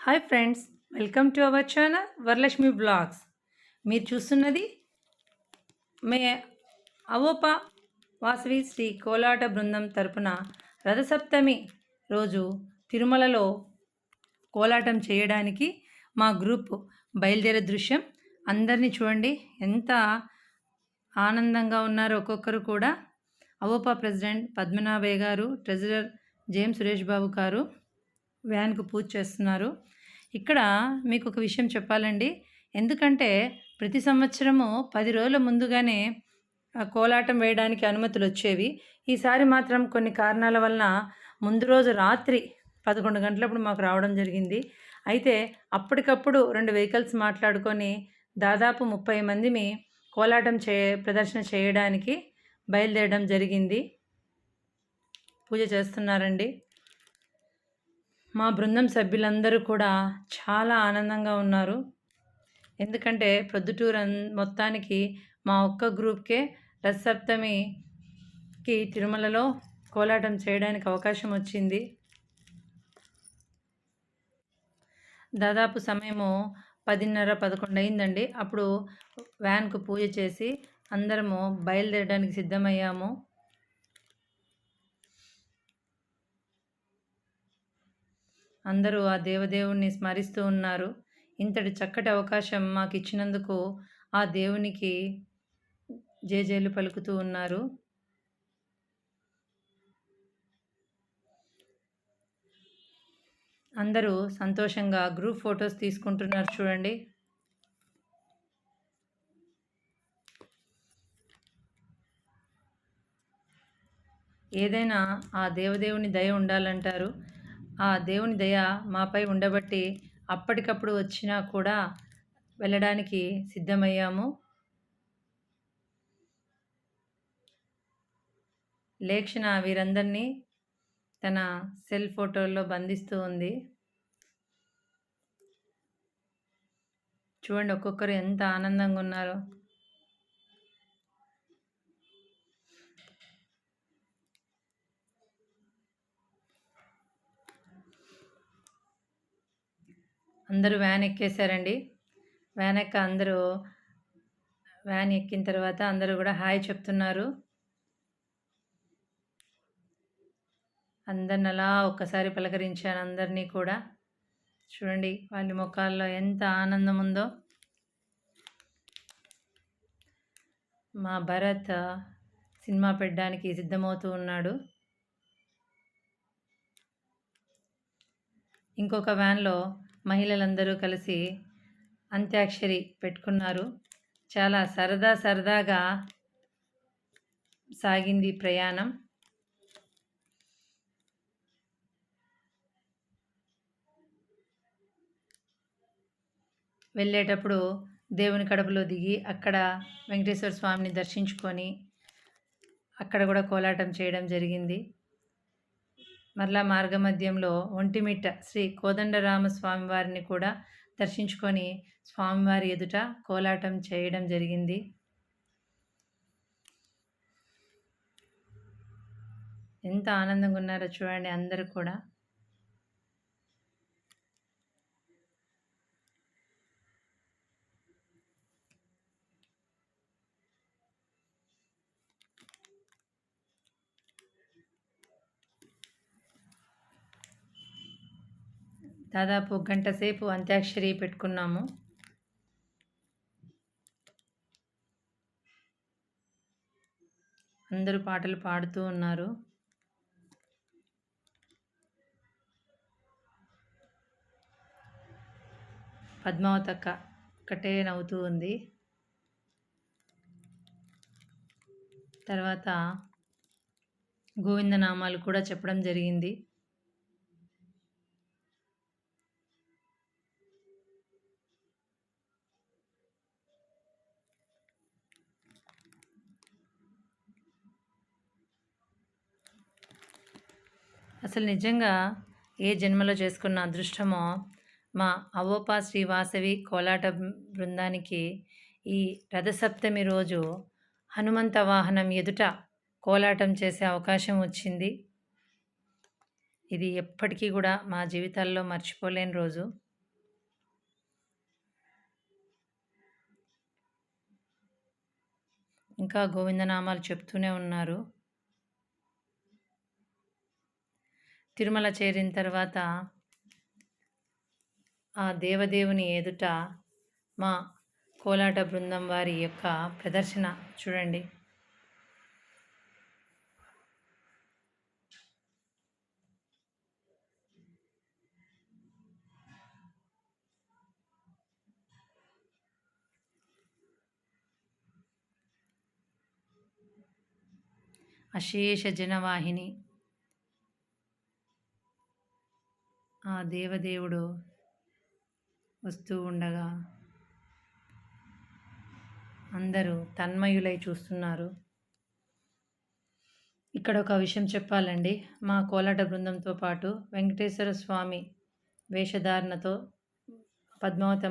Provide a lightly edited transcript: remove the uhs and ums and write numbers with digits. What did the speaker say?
Hi friends, welcome to our channel Varalakshmi blogs. మీరు చూస్తున్నది మే అవోప వాసవి శ్రీ కోలాట బృందం తరపున రథసప్తమి రోజు తిరుమలలో కోలాటం చేయడానికి మా గ్రూప్ బయలుదేరే దృశ్యం. అందరినీ చూడండి, ఎంత ఆనందంగా ఉన్నారో ఒక్కొక్కరు కూడా. అవోపా ప్రెసిడెంట్ పద్మనాభయ్య గారు, ట్రెజరర్ జేమ్స్ సురేష్ బాబు గారు వ్యాన్కు పూజ చేస్తున్నారు. ఇక్కడ మీకు ఒక విషయం చెప్పాలండి. ఎందుకంటే ప్రతి సంవత్సరము 10 రోజుల ముందుగానే కోలాటం వేయడానికి అనుమతులు వచ్చేవి. ఈసారి మాత్రం కొన్ని కారణాల వలన ముందు రోజు రాత్రి 11 గంటలప్పుడు మాకు రావడం జరిగింది. అయితే అప్పటికప్పుడు 2 వెహికల్స్ మాట్లాడుకొని దాదాపు 30 మందిని కోలాటం ప్రదర్శన చేయడానికి బయలుదేరడం జరిగింది. పూజ చేస్తున్నారండి. మా బృందం సభ్యులందరూ కూడా చాలా ఆనందంగా ఉన్నారు. ఎందుకంటే ప్రొద్దుటూరు మొత్తానికి మా ఒక్క గ్రూప్కే రథసప్తమికి తిరుమలలో కోలాటం చేయడానికి అవకాశం వచ్చింది. దాదాపు సమయము 10:30-11 అయిందండి. అప్పుడు వ్యాన్కు పూజ చేసి అందరము బయలుదేరడానికి సిద్ధమయ్యాము. అందరూ ఆ దేవదేవుణ్ణి స్మరిస్తూ ఉన్నారు. ఇంతటి చక్కటి అవకాశం మాకు ఇచ్చినందుకు ఆ దేవునికి జేజేలు పలుకుతూ ఉన్నారు. అందరూ సంతోషంగా గ్రూప్ ఫొటోస్ తీసుకుంటున్నారు చూడండి. ఏదైనా ఆ దేవదేవుని దయ ఉండాలంటారు. ఆ దేవుని దయ మాపై ఉండబట్టి అప్పటికప్పుడు వచ్చినా కూడా వెళ్ళడానికి సిద్ధమయ్యాము. లేక్షణ వీరందరినీ తన సెల్ ఫోటోల్లో బంధిస్తూ ఉంది. చూడండి, ఒక్కొక్కరు ఎంత ఆనందంగా ఉన్నారో. అందరూ వ్యాన్ ఎక్కేశారండి. వ్యాన్ ఎక్కిన తర్వాత అందరూ కూడా హాయ్ చెప్తున్నారు. అందరిని అలా ఒక్కసారి పలకరించాను అందరినీ కూడా. చూడండి వాళ్ళ ముఖాల్లో ఎంత ఆనందం ఉందో. మా భరత్ సినిమా పెట్టడానికి సిద్ధమవుతూ ఉన్నాడు. ఇంకొక వ్యాన్లో మహిళలందరూ కలిసి అంత్యాక్షరి పెట్టుకున్నారు. చాలా సరదాగా సాగింది ప్రయాణం. వెళ్ళేటప్పుడు దేవుని కడపలో దిగి అక్కడ వెంకటేశ్వర స్వామిని దర్శించుకొని అక్కడ కూడా కోలాటం చేయడం జరిగింది. మరలా మార్గమధ్యంలో ఒంటిమిట్ట శ్రీ కోదండరామ స్వామివారిని కూడా దర్శించుకొని స్వామివారి ఎదుట కోలాటం చేయడం జరిగింది. ఎంత ఆనందంగా ఉన్నారో చూడండి అందరూ కూడా. దాదాపు 1 గంట సేపు అంత్యాక్షరి పెట్టుకున్నాము. అందరూ పాటలు పాడుతూ ఉన్నారు. పద్మావతక్క ఒక్కటే నవ్వుతూ ఉంది. తర్వాత గోవిందనామాలు కూడా చెప్పడం జరిగింది. అసలు నిజంగా ఏ జన్మలో చేసుకున్న అదృష్టమో మా అవోపా శ్రీ వాసవి కోలాట బృందానికి ఈ రథసప్తమి రోజు హనుమంత వాహనం ఎదుట కోలాటం చేసే అవకాశం వచ్చింది. ఇది ఎప్పటికీ కూడా మా జీవితాల్లో మర్చిపోలేని రోజు. ఇంకా గోవిందనామాలు చెప్తూనే ఉన్నారు. తిరుమల చేరిన తర్వాత ఆ దేవదేవుని ఎదుట మా కోలాట బృందం వారి యొక్క ప్రదర్శన చూడండి. అశేష జనవాహిని. ఆ దేవదేవుడు వస్తూ ఉండగా అందరూ తన్మయులై చూస్తున్నారు. ఇక్కడ ఒక విషయం చెప్పాలండి. మా కోలాట బృందంతో పాటు వెంకటేశ్వర స్వామి వేషధారణతో పద్మావతి